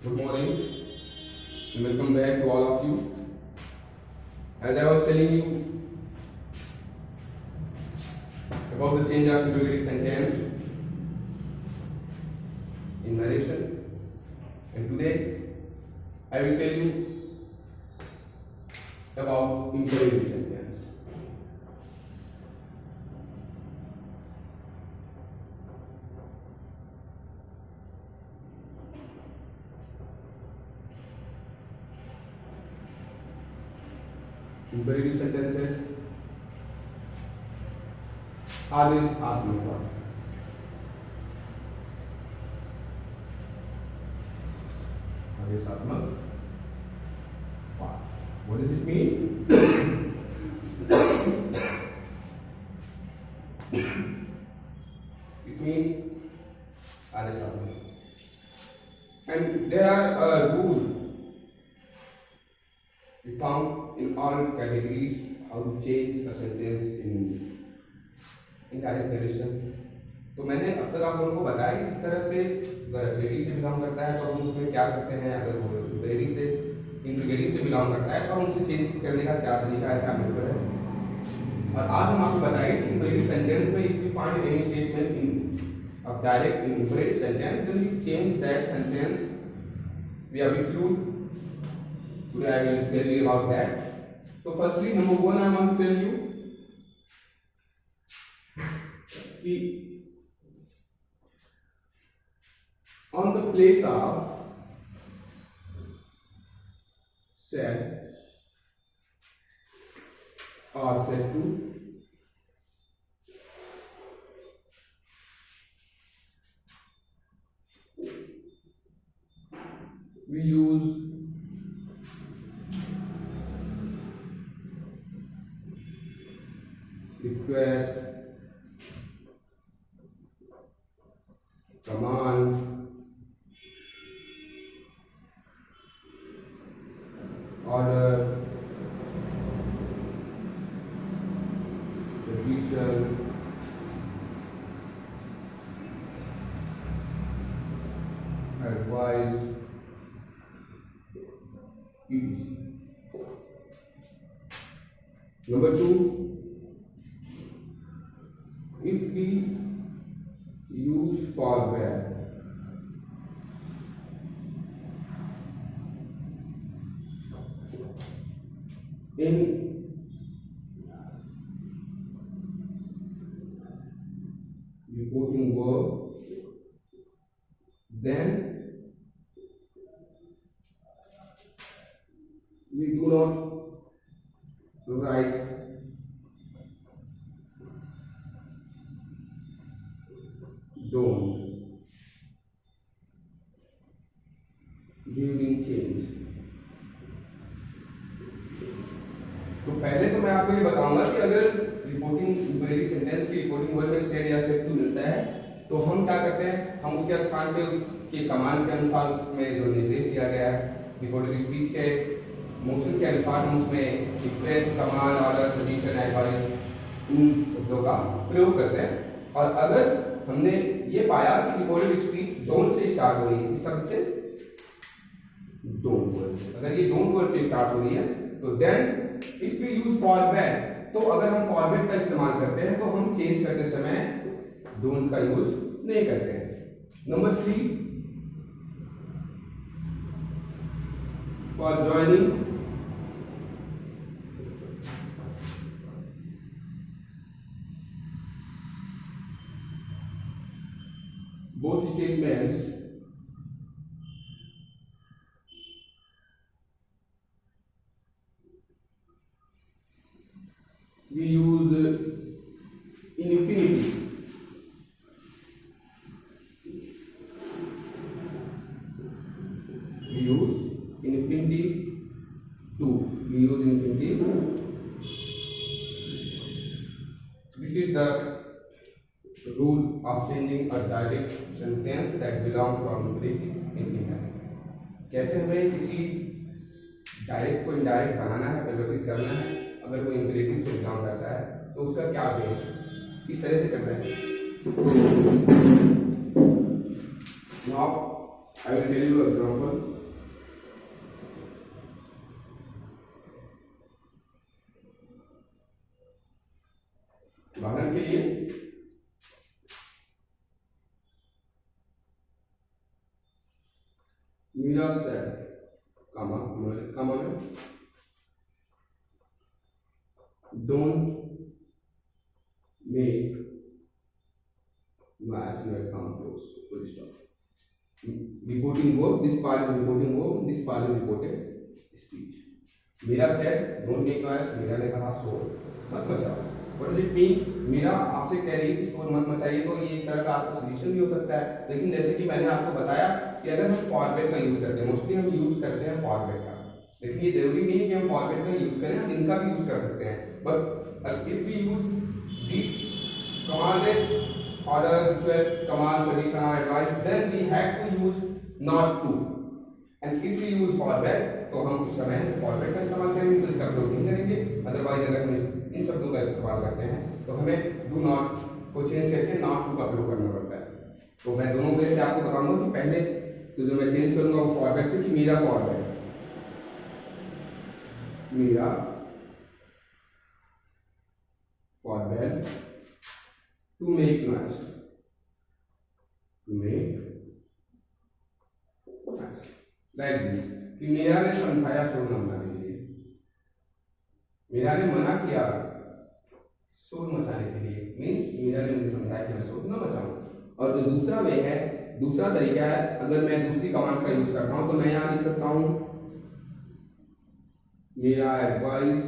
Good morning and welcome back to all of you. As I was telling you about the change of interrogative sentence in narration, and today I will tell you about imperative sentence. Imperative sentences आदेशात्मक वाक्य. आदेशात्मक वाक्य. What does it mean? It means आदेशात्मक. And there are a rule we found in all categories how to change a sentence in indirect narration. तो मैंने अब तक आप लोगों को बताया कि किस तरह से अगर एडजेक्टिव से बिलोंग करता है तो हम उसमें क्या करते हैं, अगर वो इंपेरेटिव से इंट्रोगेटिव से बिलोंग करता है तो हम उसे चेंज करने का क्या तरीका है, क्या मेथड है. और आज हम आपको बताएंगे कि इंपेरेटिव सेंटेंस में if we find any statement in of direct in imperative sentence then we change that sentence. We have include today I will tell you about that. So firstly, number one, I want to tell you on the place of said or said to, we use request, command, order, suggestion, advice, etc. Number two, if we use forward in reporting verb, then we do not write don't during change. तो पहले तो मैं आपको ये बताऊंगा कि अगर reporting imperative sentence की रिपोर्टिंग वर्ब में सेड या सेड टू मिलता है तो हम क्या करते हैं, हम उसके स्थान पे उसके कमांड के अनुसार उसमें जो निर्देश दिया गया है रिपोर्टेड स्पीच के मोशन के अनुसार हम उसमें request, command, order, suggestion, advice in शब्दों का प्रयोग करते हैं. और अगर हमने ये पाया कि reported speech don't say start हो रही है, इस शब्द से डोंट वर्ड से, अगर ये डोंट वर्ड से स्टार्ट हो रही है तो then if we use forward, तो अगर हम फॉरवर्ड का इस्तेमाल करते हैं तो हम चेंज करते समय डोंट का यूज नहीं करते हैं. Number three, for joining both statements we use infinitive. We use infinitive to. We use infinitive. This is the rule of changing a direct sentence that belong from imperative in indirect. कैसे हमें किसी direct को indirect बनाना है, परिवर्तित करना है, अगर कोई इंपेरेटिव से बिलोंग करता है तो उसका क्या वे किस तरह से करना है. Now I will tell you an example. Mira said, comma, don't make noise when it comes close. Full stop. Reporting verb, this part is reporting verb, this part is reported speech. Mira said, don't make noise. Meera ने कहा शोर मत मचाओ. What does it mean? Meera आपसे कह रही है शोर मत मचाइए, तो ये एक तरह का आपका सॉल्यूशन भी हो सकता है. लेकिन जैसे कि मैंने आपको बताया कि अगर हम फॉरवर्ड का यूज करते हैं, मोस्टली हम यूज करते हैं फॉरवर्ड का, लेकिन ये जरूरी नहीं है कि हम फॉरवर्ड का यूज करें, हम इनका भी यूज कर सकते हैं. But if we use this commanded, orders, request, command, suggestion or advice, then we have to use not to. And if we use forward, तो हम उस समय फॉरवर्ड का इस्तेमाल करेंगे, तो इसका प्रयोग नहीं करेंगे. अदरवाइज अगर हम इन शब्दों का इस्तेमाल करते हैं तो हमें डू नॉट को चेंज करके नॉट टू का प्रयोग करना पड़ता है. तो मैं दोनों वे से आपको बताऊंगा कि पहले तो जो मैं चेंज करूंगा वो फॉरवर्ड से कि Meera forward, Meera forward to make noise, to make noise like this. कि मीरा ने समझाया शोर न मचाने के लिए, मीरा ने मना किया शोर मचाने के लिए, मीन्स मीरा ने मुझे समझाया कि मैं शोर न मचाऊं. और जो दूसरा वे है, दूसरा तरीका है, अगर मैं दूसरी कमांड्स का यूज करता हूं तो मैं यहां लिख सकता हूं Meera advise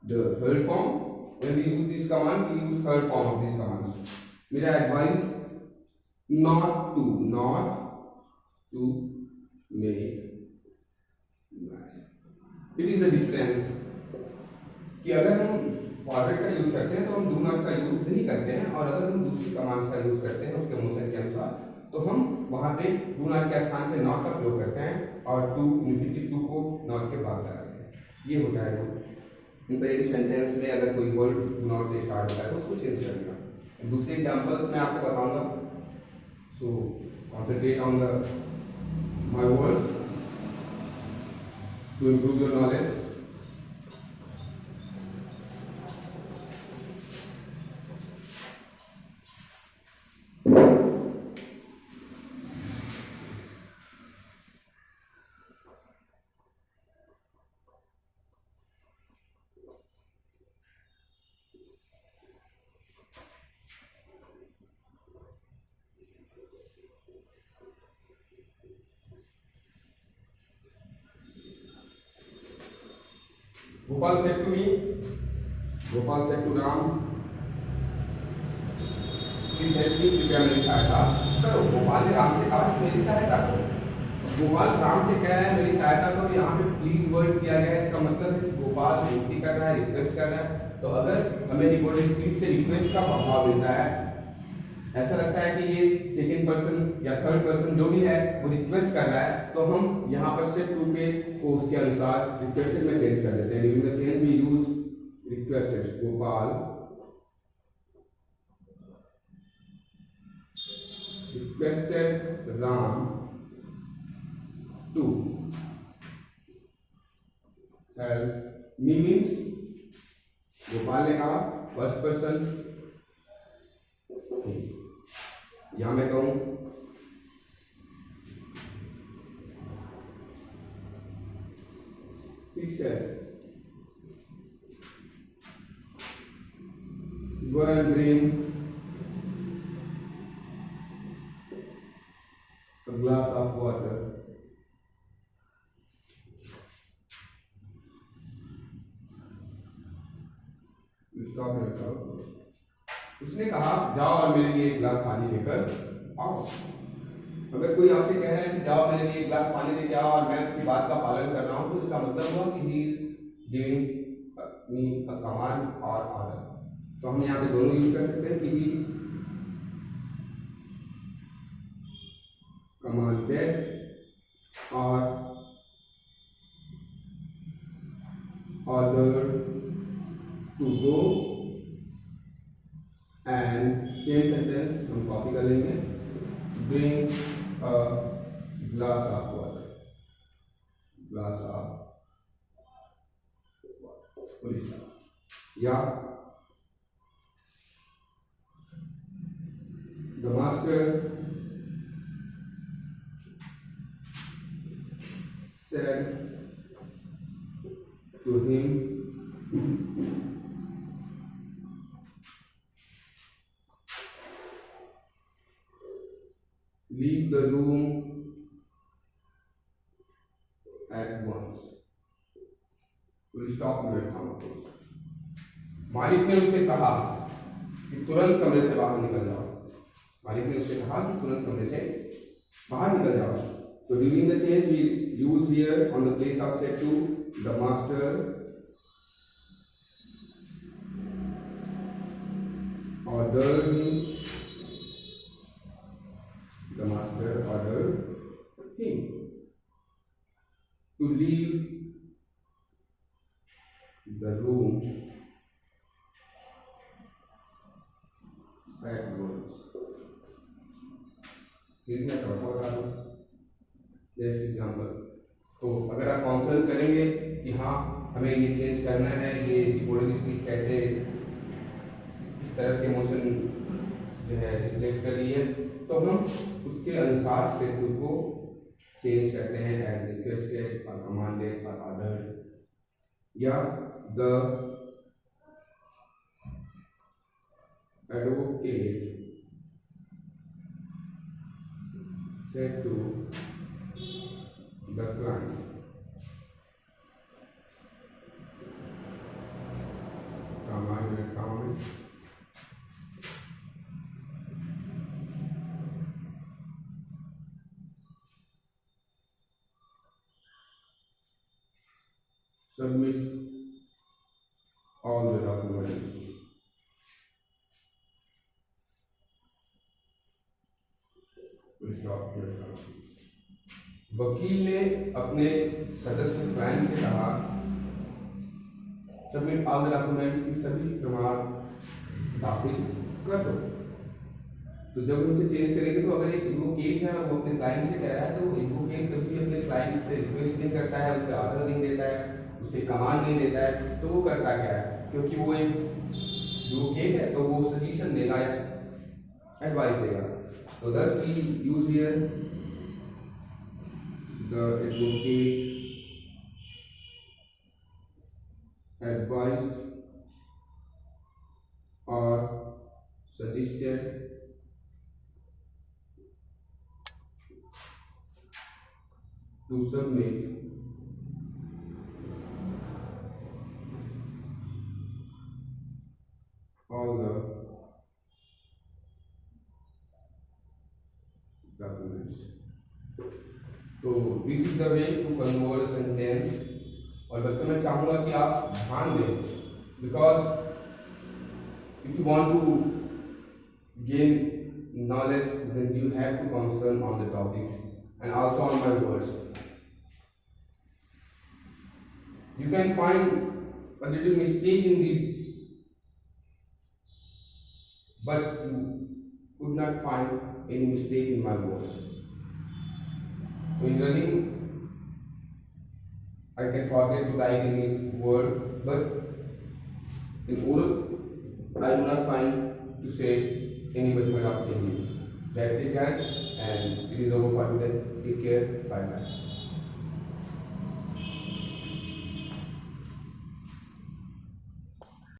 the third form. when we use this command we use third form of these commands. Mira advice not to make noise. It is the difference कि अगर हम फॉरवर्ड का यूज करते हैं तो हम डू नॉट का यूज नहीं करते हैं, और अगर हम दूसरी कमांड्स का यूज करते हैं उसके मोशन के अनुसार तो हम वहां पे डू नॉट के स्थान पे नॉट का प्रयोग करते हैं और टू इन्फिनिटिव टू को नॉट के बाद लगाते हैं. ये होता है वो इंपेरेटिव सेंटेंस में अगर कोई वर्ड डू नॉट से स्टार्ट होता है तो उसको चेंज करना. दूसरे एग्जांपल्स मैं आपको बताऊंगा. So concentrate on the my words to improve your knowledge. Gopal said to me, Gopal said to Ram, please help me, कृपया मेरी सहायता करो. गोपाल ने राम से कहा कि मेरी सहायता करो. गोपाल राम से कह रहा है मेरी सहायता करो. यहाँ पे प्लीज वर्ड किया गया है, इसका मतलब है कि गोपाल विनती कर रहा है, रिक्वेस्ट कर रहा है. तो अगर हमें रिकॉर्डेड स्पीच से रिक्वेस्ट का भाव मिलता है, ऐसा लगता है कि ये सेकेंड पर्सन या थर्ड पर्सन जो भी है वो रिक्वेस्ट कर रहा है, तो हम यहाँ पर से टू के को उसके अनुसार रिक्वेस्टेड में चेंज कर देते हैं. During the change we use requested. Gopal requested Ram to help me. Means Gopal ने कहा फर्स्ट पर्सन, यहां मैं कहूं go and bring a glass of water. उसने कहा जाओ और मेरे लिए एक गिलास पानी लेकर आओ. अगर कोई आपसे कह रहा है कि जाओ मेरे लिए एक गिलास पानी लेके आओ और मैं उसकी बात का पालन कर रहा हूं, तो इसका मतलब हुआ कि he is giving me a command और ऑर्डर. तो हम यहाँ पे दोनों यूज कर सकते हैं कि ही commanded or ordered to go, and same sentence हम कॉपी कर लेंगे, bring a glass of water, glass of water. या the master him, leave the room at once. Full stop में मालिक ने उससे कहा कि तुरंत कमरे से बाहर निकल जाओ। मालिक ने उससे कहा कि तुरंत कमरे से बाहर निकल जाओ। So during the change we use here on the place of set to the master ordered him. The master ordered him to leave the room at once. जैसे एग्जाम्पल, तो अगर आप काउंसल करेंगे कि हाँ हमें ये चेंज करना है, ये डिपोर्टल स्पीच कैसे किस तरह के इमोशन जो है रिफ्लेक्ट कर रही है, तो हम उसके अनुसार शेड्यूल को चेंज करते हैं एज रिक्वेस्टेड और कमांडेड और ऑर्डर्ड, या the advocate said to the client, comment, submit all the documents. वकील ने अपने सदस्य क्लाइंट से कहा सबमिट ऑल द डॉक्यूमेंट्स, की सभी प्रमाण दाखिल कर दो। तो जब उनसे चेंज करेंगे तो अगर एक एडवोकेट है और वो अपने क्लाइंट से कह रहा है, तो एडवोकेट कभी अपने क्लाइंट से रिक्वेस्ट नहीं करता है, उसे ऑर्डर नहीं देता है, उसे कमांड नहीं देता है, तो वो करता क्या है, क्योंकि वो एक एडवोकेट है तो वो सजेशन देगा या एडवाइस देगा। So thus we use here the advocate advised or suggested to submit all the documents. तो this is the way to convert sentence. और बच्चों मैं चाहूंगा कि आप ध्यान दें, because if you want to gain knowledge then you have to concentrate on the topics and also on my words. You can find a little mistake in these, but you could not find any mistake in my words. So in running, I can forget to write any word, but in oral, I do not find to say any method of changing. That's it guys, and it is over for today. Take care, bye bye.